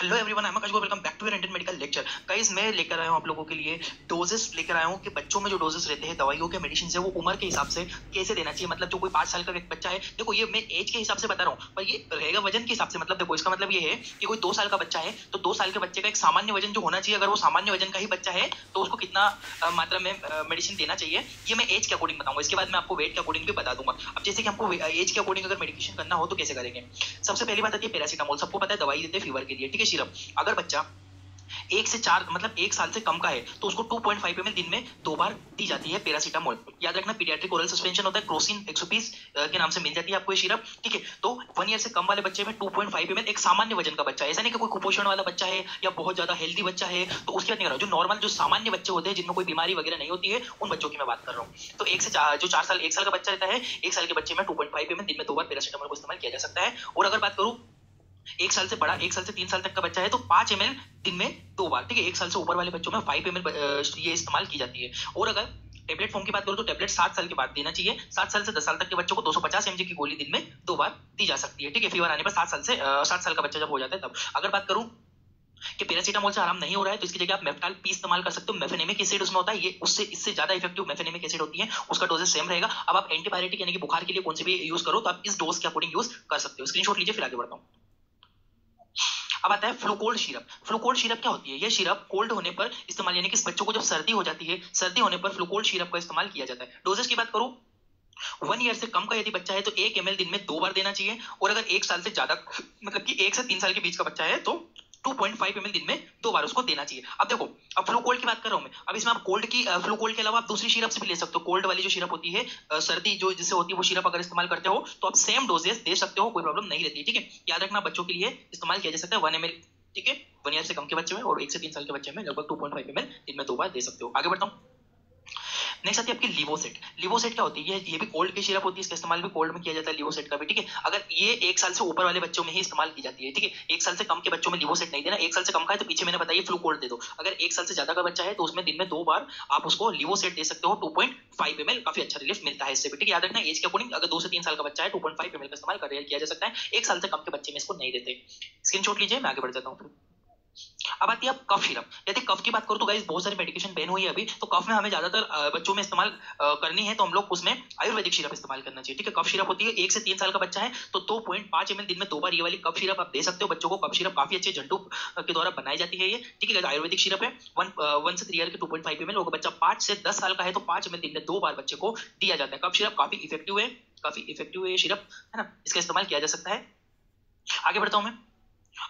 Hello everyone, I am Akash, welcome back to your Indian medical lecture. Guys, मैं लेकर आया हूं आप लोगों के लिए डोजेस लेकर आया हूं कि बच्चों में जो डोजेस रहते हैं दवाइयों के, मेडिसिन से, वो उम्र के हिसाब से कैसे देना चाहिए। मतलब जो कोई 5 साल का एक बच्चा है, देखो ये मैं एज के हिसाब से बता रहा हूं, पर ये रहेगा वजन के हिसाब से। मतलब देखो, इसका मतलब ये है कि कोई 2 साल का बच्चा है तो 2 साल के बच्चे का एक सामान्य वजन जो होना चाहिए, अगर वो सामान्य वजन का ही बच्चा है तो उसको कितना मात्रा में मेडिसिन देना चाहिए, ये मैं एज के अकॉर्डिंग बताऊंगा। इसके बाद मैं आपको वेट के अकॉर्डिंग भी बता दूंगा। अब जैसे कि हमको एज के अकॉर्डिंग अगर मेडिकेशन करना हो तो कैसे करेंगे। सबसे पहली बात आती है पैरासीटामोल। सबको पता है दवाई देते हैं फीवर के लिए, ठीक है, सिरप। अगर बच्चा 1 से 4 मतलब 1 साल से कम का है तो उसको 2.5 ml दिन में 2 बार दी जाती है पैरासीटामोल। याद रखना, पीडियाट्रिक ओरल सस्पेंशन होता है, क्रोसिन 120 के नाम से मिल जाती है आपको ये सिरप, ठीक है। तो 1 ईयर से कम वाले बच्चे में 2.5 ml, एक सामान्य वजन का बच्चा है, ऐसा नहीं कि कोई कुपोषण वाला बच्चा है या बहुत ज्यादा हेल्दी बच्चा है तो उसकी बात नहीं कर रहा हूं। जो नॉर्मल, जो सामान्य बच्चे होते हैं जिनमें कोई बीमारी वगैरह नहीं होती है, उन बच्चों की मैं बात कर रहा हूँ। तो 1 से 4, जो 4 साल 1 साल का बच्चा रहता है, 1 साल के बच्चे में 2.5 ml दिन में 2 बार पैरासीटामोल को इस्तेमाल किया जा सकता है। और अगर बात करूं 1 साल से बड़ा, 1 साल से 3 साल तक का बच्चा है तो 5 ml दिन में 2 बार, ठीक है। 1 साल से ऊपर वाले बच्चों में 5 ml ये इस्तेमाल की जाती है। और अगर टेबलेट फॉर्म की बात करूं तो टेबलेट 7 साल के बाद देना चाहिए। 7 साल से 10 साल तक के बच्चों को 250 mg की गोली दिन में 2 बार दी जा सकती है, ठीक है। फीवर आने पर 7 साल का बच्चा जब हो जाता है तब। अगर बात करूं कि पैरासीटामोल से आराम नहीं हो रहा है तो इसकी जगह आप मेफ्टाल पी इस्तेमाल कर सकते हो। मेफेनेमिक एसिड उसमें होता है, ये उससे इससे ज्यादा इफेक्टिव मेफेनेमिक एसिड होती है, उसका डोजेज सेम रहेगा। अब आप एंटीबायोटिक यानी कि बुखार के लिए कौन से भी यूज करो तो आप इस डोज के अकॉर्डिंग यूज कर सकते हो। स्क्रीनशॉट लीजिए, फिर आगे बढ़ता हूं। अब आता है फ्लूकोल्ड सिरप। फ्लूकोल्ड सिरप क्या होती है? ये सिरप कोल्ड होने पर इस्तेमाल, यानी कि बच्चों को जब सर्दी हो जाती है, सर्दी होने पर फ्लूकोल्ड सिरप का इस्तेमाल किया जाता है। डोजेस की बात करूं, 1 ईयर से कम का यदि बच्चा है तो 1 ml दिन में 2 बार देना चाहिए। और अगर 1 साल से ज्यादा, मतलब कि 1 से 3 साल के बीच का बच्चा है तो 2.5 ml दिन में 2 बार उसको देना चाहिए। अब देखो, अब फ्लू कोल्ड की बात कर रहा हूं मैं। अब इसमें आप कोल्ड की, फ्लू कोल्ड के अलावा आप दूसरी सिरप से भी ले सकते हो। कोल्ड वाली जो सिरप होती है, सर्दी जो जिससे होती है, वो सिरप अगर इस्तेमाल करते हो तो आप सेम डोजेस दे सकते हो, कोई प्रॉब्लम नहीं रहती है, ठीक है। याद रखना, बच्चों के लिए इस्तेमाल किया जा सकता है 1 ml, ठीक है। 1 ईयर से कम के बच्चे में और 1 से 3 साल के बच्चे में लगभग 2.5 ml दिन में 2 बार दे सकते हो। आगे बढ़ता हूं। नेक्स्ट आती है आपकी लिवोसेट। लिवोसेट क्या होती है? ये भी कोल्ड की सिरप होती है, इसका इस्तेमाल भी कोल्ड में किया जाता है, लिवोसेट का भी, ठीक है। अगर ये 1 साल से ऊपर वाले बच्चों में ही इस्तेमाल की जाती है, ठीक है। 1 साल से कम के बच्चों में लिवोसेट नहीं देना। 1 साल से कम का है तो पीछे मैंने बताया फ्लू कोल्ड दे दो। अगर 1 साल से ज्यादा का बच्चा है तो उसमें दिन में 2 बार आप उसको लिवोसेट दे सकते हो, 2.5 ml। काफी अच्छा रिलीफ मिलता है इससे भी, ठीक है। याद रखना, एज के अकॉर्डिंग अगर 2 से 3 साल का बच्चा है 2.5 ml का इस्तेमाल किया जा सकता है। 1 साल से कम के बच्चे में इसको नहीं देते। स्क्रीनशॉट लीजिए, मैं आगे बढ़ जाता हूँ। अब आती है कफ सिरप। यदि कफ की बात करूं तो गाइस बहुत सारी मेडिकेशन बैन हुई है अभी, तो कफ में हमें ज्यादातर बच्चों में इस्तेमाल करनी है तो हम लोग उसमें आयुर्वेदिक सिरप इस्तेमाल करना चाहिए, ठीक है। कफ सिरप होती है, 1 से 3 साल का बच्चा है तो 2.5 ml दिन में 2 बार ये वाली कफ सिरप आप दे सकते हो बच्चों को। कफ सिरप काफी अच्छे झंडू के द्वारा बनाई जाती है ये, ठीक है। आयुर्वेदिक सिरप है, 1 से 3 ईयर के 2.5 ml। बच्चा 5 से 10 साल का है तो 5 ml दिन में 2 बार बच्चे को दिया जाता है। कफ सिरप काफी इफेक्टिव है, काफी इफेक्टिव है ये सिरप, है ना। इसका इस्तेमाल किया जा सकता है। आगे बढ़ता हूं मैं।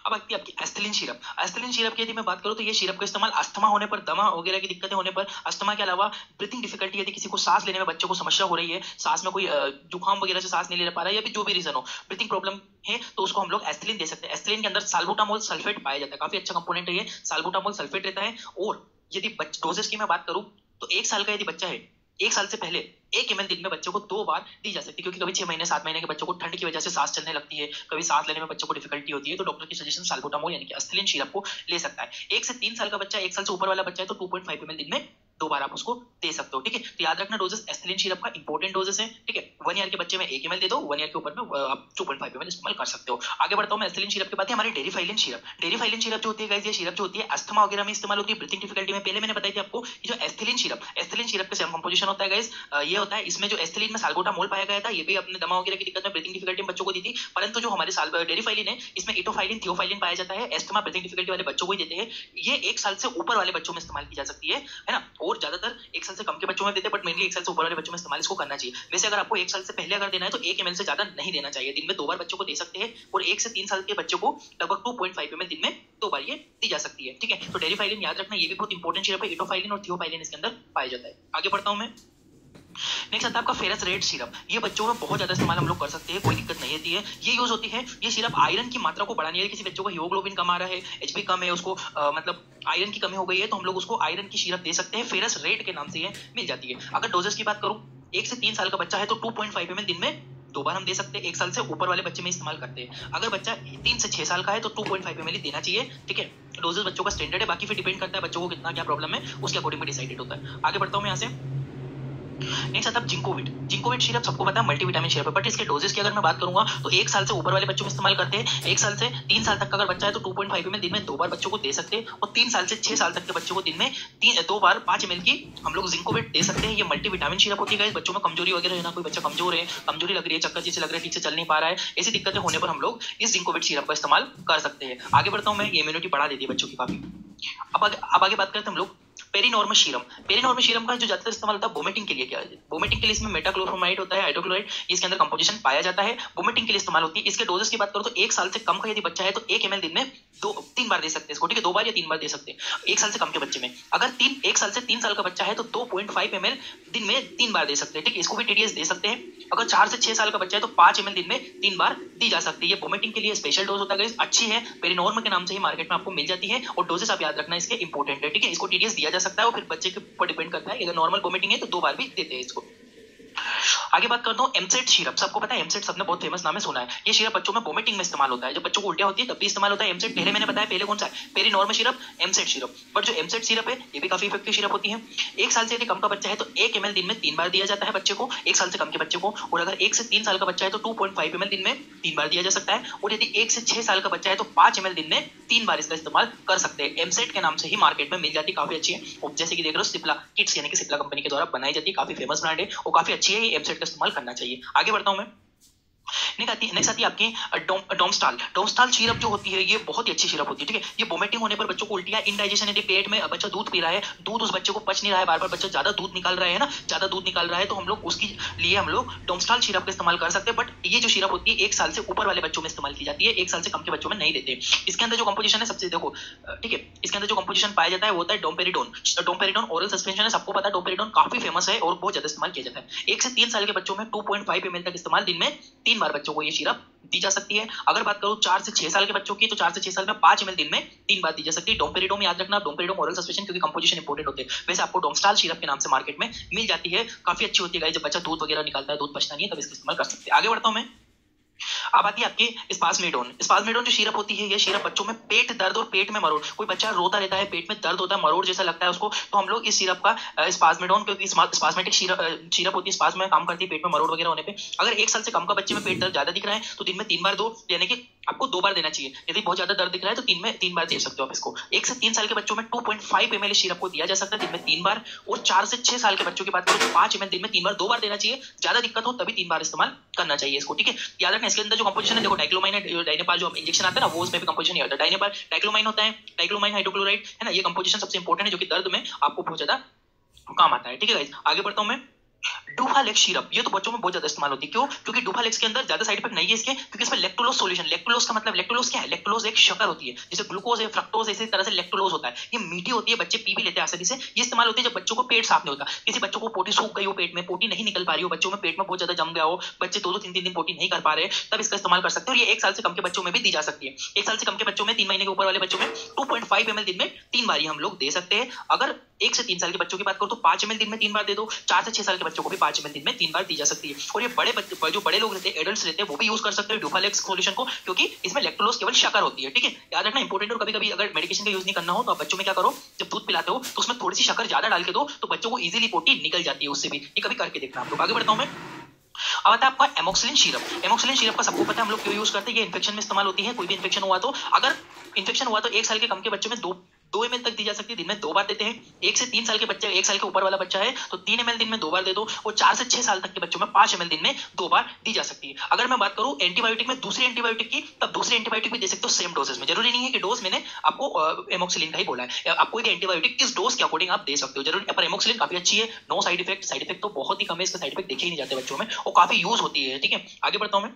अब आती है आपकी एस्थलीन सिरप। एस्थलीन सिरप की यदि मैं बात करूं तो ये सिरप का इस्तेमाल अस्थमा होने पर, दमा वगैरह की दिक्कतें होने पर, अस्थमा के अलावा ब्रीथिंग डिफिकल्टी, यदि किसी को सांस लेने में बच्चों को समस्या हो रही है, सांस में कोई जुकाम वगैरह से सांस नहीं ले पा रहा है, या भी जो भी रीजन हो, ब्रीथिंग प्रॉब्लम है, तो उसको हम लोग एस्थलीन दे सकते हैं। एस्थलीन के अंदर साल्बुटामोल सल्फेट पाया जाता है, काफी अच्छा कंपोनेंट है ये, साल्बुटामोल सल्फेट रहता है। और यदि डोजेस की मैं बात करूं तो 1 साल का यदि बच्चा है, 1 साल से पहले 1 ml दिन में बच्चों को 2 बार दी जा सकती है, क्योंकि कभी 6 महीने 7 महीने के बच्चों को ठंड की वजह से सांस चलने लगती है, कभी सांस लेने में बच्चों को डिफिकल्टी होती है, तो डॉक्टर की सजेशन साल्बुटामोल यानी कि एस्थलीन सिरप को ले सकता है। 1 से 3 साल का बच्चा, 1 साल से ऊपर वाला बच्चा है तो 2.5 ml दिन में 2 बार आप उसको दे सकते हो, ठीक है। तो याद रखना, डोजेस एस्थलीन सिरप का इंपॉर्टेंट डोजेस है, ठीक है। 1 ईयर के बच्चे में 1 ml दे दो, 1 ईयर के ऊपर में आप 2.5 ml इस्तेमाल कर सकते हो। आगे बढ़ता हूं मैं। एस्थलीन सिरप के बाद हमारी डेरिफाइलिन सिरप। डेरिफाइलिन सिरप जो होती है गाइस, ये सिरप जो होती है अस्थमा वगैरह में इस्तेमाल होती है, ब्रीथिंग डिफिकल्टी में। पहले मैंने बताई थी आपको जो एस्थलीन सिरप का सेम कंपोजिशन होता है गाइस, ये होता है, इसमें जो एस्थलीन में साल्बुटामोल पाया गया था, ये भी अपने दमा वगैरह की दिक्कत में, ब्रीथिंग डिफिकल्टी में बच्चों को दी थी। परंतु जो हमारे डेरिफाइलिन है, इसमें इटोफाइलिन, थियोफाइलिन पाया जाता है, एस्थमा ब्रीथिंग डिफिकल्टी वाले बच्चों को ही देते हैं। ये 1 साल से ऊपर वाले बच्चों में इस्तेमाल की जा सकती है ना। और ज्यादातर 1 साल से कम के बच्चों में देते हैं, बट मेनली 1 साल से ऊपर वाले बच्चों में इस्तेमाल इसको करना चाहिए। वैसे अगर आपको 1 साल से पहले अगर देना है तो 1 ml से ज्यादा नहीं देना चाहिए, दिन में 2 बार बच्चों को दे सकते हैं। और 1 से 3 साल के बच्चों को लगभग 2.5 ml दिन में 2 बार ये दी जा सकती है, ठीक है। तो डेरिफाइलिन याद रखना, ये भी बहुत इंपॉर्टेंट सिरप है। इटोफाइलिन और थियोफाइलिन इसके अंदर पाया जाता है। आगे बढ़ता हूं मैं। नेक्स्ट आता है आपका फेरस रेड सिरप। ये बच्चों में बहुत ज्यादा इस्तेमाल हम लोग कर सकते हैं, कोई दिक्कत नहीं होती है। ये यूज होती है, ये सिरप आयरन की मात्रा को बढ़ाने, किसी बच्चों का हीमोग्लोबिन कम आ रहा है, एचबी कम है, उसको मतलब आयरन की कमी हो गई है, तो हम लोग उसको आयरन की सिरप दे सकते हैं। फेरस रेड के नाम से ये मिल जाती है। अगर डोजेस की बात करूं, 1 से 3 साल का बच्चा है तो 2.5 ml दिन में 2 बार हम दे सकते हैं। 1 साल से ऊपर वाले बच्चे में इस्तेमाल करते हैं। अगर बच्चा 3 से 6 साल का है तो 2.5 ml देना चाहिए, ठीक है। डोजेस बच्चों का स्टैंडर्ड है, बाकी फिर डिपेंड करता है बच्चों को कितना क्या प्रॉब्लम है, उसके अकॉर्डिंग डिसाइडेड होता है। आगे बढ़ता हूं मैं यहाँ से। नेक्स्ट आता है जिंकोविट। जिंकोविट सिरप सबको पता है मल्टीविटामिन सिरप है, बट इसके डोजेस की अगर मैं बात करूंगा तो 1 साल से ऊपर वाले बच्चों में इस्तेमाल करते हैं। 1 साल से 3 साल तक का अगर बच्चा है तो 2.5 ml दिन में 2 बार बच्चों को दे सकते हैं, और 3 साल से 6 साल तक के बच्चों को दिन में 2 बार 5 ml की हम लोग जिंकोविट दे सकते हैं। ये मल्टीविटामिन सिरप होती है। बच्चों में कमजोरी वगैरह है ना, कोई बच्चा कमजोर है, कमजोरी लग रही है, चक्कर जैसे लग रहा है, ठीक से चल नहीं पा रहा है, ऐसी दिक्कतें होने पर हम लोग इस जिंकोविट सिरप का इस्तेमाल कर सकते हैं। आगे बढ़ता हूं मैं, ये इम्यूनिटी बढ़ा देती है बच्चों की काफी। अब आगे बात करते हैं हम लोग पेरीनॉर्मस सीरम। पेरीनॉर्मस सीरम का जो ज्यादातर इस्तेमाल होता है वोमिटिंग के लिए। क्या है वोमिटिंग के लिए? इसमें मेटाक्लोप्रोमाइड होता है, हाइड्रोक्लोराइड, इसके अंदर कंपोजिशन पाया जाता है, वोमिटिंग के लिए इस्तेमाल होती है। इसके डोजेस की बात करो तो 1 साल से कम का यदि बच्चा है तो 1 ml दिन में 3 बार दे सकते हैं इसको, ठीक है, 2 बार या 3 बार दे सकते हैं 1 साल से कम के बच्चे में। अगर 1 साल से 3 साल का बच्चा है तो 2.5 ml दिन में 3 बार दे सकते हैं, ठीक है, इसको भी टीडीएस दे सकते हैं। अगर 4 से 6 साल का बच्चा है तो 5 ml दिन में 3 बार दी जा सकती है। ये वोमिटिंग के लिए स्पेशल डोज होता है, अच्छी है, पेरीनॉर्म के नाम से ही मार्केट में आपको मिल जाती है, और डोजेस आप याद रखना इसके इंपॉर्टेंट है, ठीक है। इसको टीडीएस दिया जा सकता है और फिर बच्चे के ऊपर डिपेंड करता है, अगर नॉर्मल वोमिटिंग है तो 2 बार भी देते हैं इसको। आगे बात करता हूँ एमसेट सिरप। सबको पता है एमसेट, सबने बहुत फेमस नाम है, सुना है। ये सिरप बच्चों में वोमिटिंग में इस्तेमाल होता है, जब बच्चों को उल्टियां होती है तब भी इस्तेमाल होता है एमसेट। पहले मैंने बताया, पहले कौन सा है, पेरीनॉर्मल सिरप, एमसेट सिरप। बट जो एमसेट सिरप है ये भी काफी इफेक्टिव सिरप होती है। 1 साल से यदि कम का बच्चा है तो 1 ml दिन में 3 बार दिया जाता है बच्चे को, 1 साल से कम के बच्चे को। और अगर 1 से 3 साल का बच्चा है तो 2.5 ml दिन में 3 बार दिया जा सकता है, और यदि 1 से 6 साल का बच्चा है तो 5 ml दिन में 3 बार इसका इस्तेमाल कर सकते हैं। एमसेट के नाम से ही मार्केट में मिल जाती है, काफी अच्छी है। और जैसे कि देख रहे हो सिप्ला किड्स, यानी कि सिप्ला कंपनी के द्वारा बनाई जाती है, काफी फेमस ब्रांड है और काफी अच्छी है, ये एमसेट का इस्तेमाल करना चाहिए। आगे बढ़ता हूं मैं। नेक्स्ट आती है आपकी डोमस्टाल। डोमस्टाल सिरप जो होती है ये बहुत ही अच्छी सिरप होती है, ठीक है। ये वोमिटिंग होने पर बच्चों को उल्टियां, इंडाइजेशन, यदि पेट में बच्चा दूध पी रहा है, दूध उस बच्चे को पच नहीं रहा है, बार बार बच्चा ज्यादा दूध निकाल रहा है ना, ज्यादा दूध निकाल रहा है, तो हम लोग उसके लिए हम लोग डोमस्टाल सिरप का इस्तेमाल कर सकते हैं। बट ये जो सिरप होती है 1 साल से ऊपर वाले बच्चों में इस्तेमाल की जाती है, 1 साल से कम के बच्चों में नहीं देते। इसके अंदर जो कंपोजिशन है सबसे देखो, ठीक है, इसके अंदर जो कंपोजिशन पाया जाता है वो होता है डोमपेरिडोन। डोमपेरिडोन ओरल सस्पेंशन है, सबको पता है डोमपेरिडोन काफी फेमस है और बहुत ज्यादा इस्तेमाल किया जाता है। 1 से 3 साल के बच्चों में 2.5 ml तक इस्तेमाल, दिन में 3 बार बच्चों को ये सिरप दी जा सकती है। अगर बात करूं 4 से 6 साल के बच्चों की, तो 4 से 6 साल में 5 ml दिन में 3 बार दी जा सकती है। डोमपेरिडोम याद रखना, डोमपेरिडोम ओरल सस्पेंशन, क्योंकि कंपोजिशन इंपॉर्टेंट होते हैं। वैसे आपको डोमस्टाल सिरप के नाम से मार्केट में मिल जाती है, काफी अच्छी होती है। जब बच्चा दूध वगैरह निकालता है, दूध बचता नहीं है, तब इसका इस्तेमाल कर सकते हैं। आगे बढ़ता हूं मैं। अब आती है आपकी स्पासमेडोन। स्पासमेडोन जो सिरप होती है, ये सिरप बच्चों में पेट दर्द और पेट में मरोड़, कोई बच्चा रोता रहता है, पेट में दर्द होता है, मरोड़ जैसा लगता है उसको, तो हम लोग इस सिरप का स्पासमेडोन, क्योंकि स्पासमेटिक सिरप होती है, स्पास में काम करती है पेट में मरोड़ वगैरह होने पे। अगर 1 साल से कम का बच्चे में पेट दर्द ज्यादा दिख रहा है तो दिन में 3 बार दो, यानी कि आपको 2 बार देना चाहिए। यदि बहुत ज्यादा दर्द दिख रहा है तो 3 बार दे सकते हो आप इसको। 1 से 3 साल के बच्चों में 2.5 ml सिरप को दिया जा सकता है, दिन में 3 बार। और 4 से 6 साल के बच्चों की बात करो तो 5 ml दिन में 3 बार, 2 बार देना चाहिए। ज्यादा दिक्कत हो तभी 3 बार इस्तेमाल करना चाहिए इसको, ठीक है। याद रखना इसके अंदर जो कंपोजिशन है, देखो डाइक्लोमाइन है, डाइनेपाल जो इंजेक्शन आता है ना, वो उसमें भी कंपोजिशन नहीं होता। डाइनेपाल डाइक्लोमाइन होता है, डाइक्लोमाइन हाइड्रोक्लोराइड है ना, ये कंपोजिशन सबसे इंपॉर्टेंट है, जो कि दर्द में आपको बहुत ज्यादा काम आता है, ठीक है गाइस। आगे बढ़ता हूं मैं। डुफालेक्स सिरप, ये तो बच्चों में बहुत ज्यादा इस्तेमाल होती है। क्यों? क्योंकि डुफालेक्स के अंदर ज्यादा साइड इफेक्ट नहीं है इसके, क्योंकि इसमें लैक्टोलोज सॉल्यूशन, लैक्टोलोज का मतलब, लैक्टोलोज क्या है, लैक्टोलोज एक शक्कर होती है, जैसे ग्लूकोज है, फ्रक्टोज, इसी तरह से लैक्टोलोज होता है। ये मीठी होती है, बच्चे पी भी लेते हैं आसानी से। ये इस्तेमाल होती है जब बच्चों को पेट साफ नहीं होता, किसी बच्चों को पोटी सूख गई हो, पेट में पोटी नहीं निकल पा रही हो, बच्चों में पेट में बहुत ज्यादा जम गया हो, बच्चे 2-2, 3-3 दिन पोटी नहीं कर पा रहे, तब इसका इस्तेमाल कर सकते हो। ये 1 साल से कम के बच्चों में भी दी जा सकती है। 1 साल से कम के बच्चों में, 3 महीने के ऊपर वाले बच्चों में 2.5 ml दिन में 3 बार हम लोग दे सकते हैं। अगर 1 से 3 साल के बच्चों की बात करो तो 5 ml दिन में 3 बार दे दो। 4 से 6 साल के बच्चों को भी 5 ml दिन में 3 बार दी जा सकती है। और ये जो बड़े लोग रहते हैं, एडल्ट्स रहते हैं, वो भी यूज कर सकते हैं डुफालेक्स सॉल्यूशन को, क्योंकि इसमें लैक्टोलोज केवल शक्कर होती है, ठीक है। याद रखना इंपॉर्टेंट। और कभी-कभी अगर मेडिकेशन का यूज नहीं करना हो तो आप बच्चों में क्या करो, जब दूध पिलाते हो तो उसमें थोड़ी सी शक्कर ज्यादा डाल के दो, तो बच्चों को इजीली पोटी निकल जाती है उससे भी। ये कभी करके देखना आप लोग। आगे बढ़ता हूं मैं। अब आता है आपका एमोक्सिलिन सिरप। एमोक्सिलिन सिरप का सबको पता है हम लोग क्यों यूज करते हैं। ये इन्फेक्शन में इस्तेमाल होती है। कोई भी इन्फेक्शन हुआ तो, अगर इन्फेक्शन हुआ तो 1 साल के कम के बच्चों में 2 ml तक दी जा सकती है, दिन में 2 बार देते हैं। 1 से 3 साल के बच्चे, 1 साल के ऊपर वाला बच्चा है तो 3 ml दिन में 2 बार दे दो। और 4 से 6 साल तक के बच्चों में 5 ml दिन में 2 बार दी जा सकती है। अगर मैं बात करूं एंटीबायोटिक में, दूसरी एंटीबायोटिक की, तब दूसरी एंटीबायोटिक भी दे सकते हो सेम डोजेस में। जरूरी नहीं है कि डोज मैंने आपको एमोक्सिलिन का ही बोला है, आपको यदि एंटीबायोटिक इस डोज के अकॉर्डिंग आप दे सकते हो, जरूरी। पर एमोक्सिलिन काफी अच्छी है, नो साइड इफेक्ट तो बहुत ही कम है, इसका साइड इफेक्ट देखे ही नहीं जाते बच्चों में, और काफी यूज होती है, ठीक है। आगे बढ़ता हूं मैं।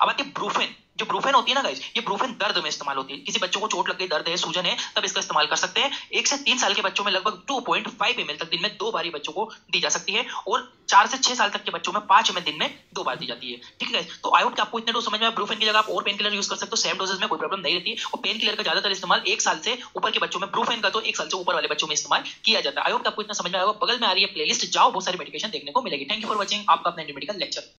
अब आती है ब्रूफेन। जो ब्रूफेन होती है ना गाइस, ये ब्रूफेन दर्द में इस्तेमाल होती है। किसी बच्चों को चोट लग गई, दर्द है, सूजन है, तब इसका इस्तेमाल कर सकते हैं। 1 से 3 साल के बच्चों में लगभग 2.5 ml तक दिन में 2 बार बच्चों को दी जा सकती है। और 4 से 6 साल तक के बच्चों में 5 ml दिन में 2 बार दी जाती है, ठीक है गाइस। तो आई होप कि आपको इतने डोज समझ में आया। ब्रूफेन की जगह आप और पेन किलर यूज कर सकते हो, सेम डोजेस में कोई प्रॉब्लम नहीं रहती। और पेन किलर का ज्यादातर इस्तेमाल 1 साल से ऊपर के बच्चों में, ब्रूफेन का तो 1 साल से ऊपर वाले बच्चों में इस्तेमाल किया जाता है। आई होप कि आपको इतना समझ में आएगा। बगल में आ रही है प्लेलिस्ट, जाओ, बहुत सारी मेडिकेशन देखने को मिलेगी। Thank you for watching. आपका अपना इंडियन मेडिकल लेक्चर।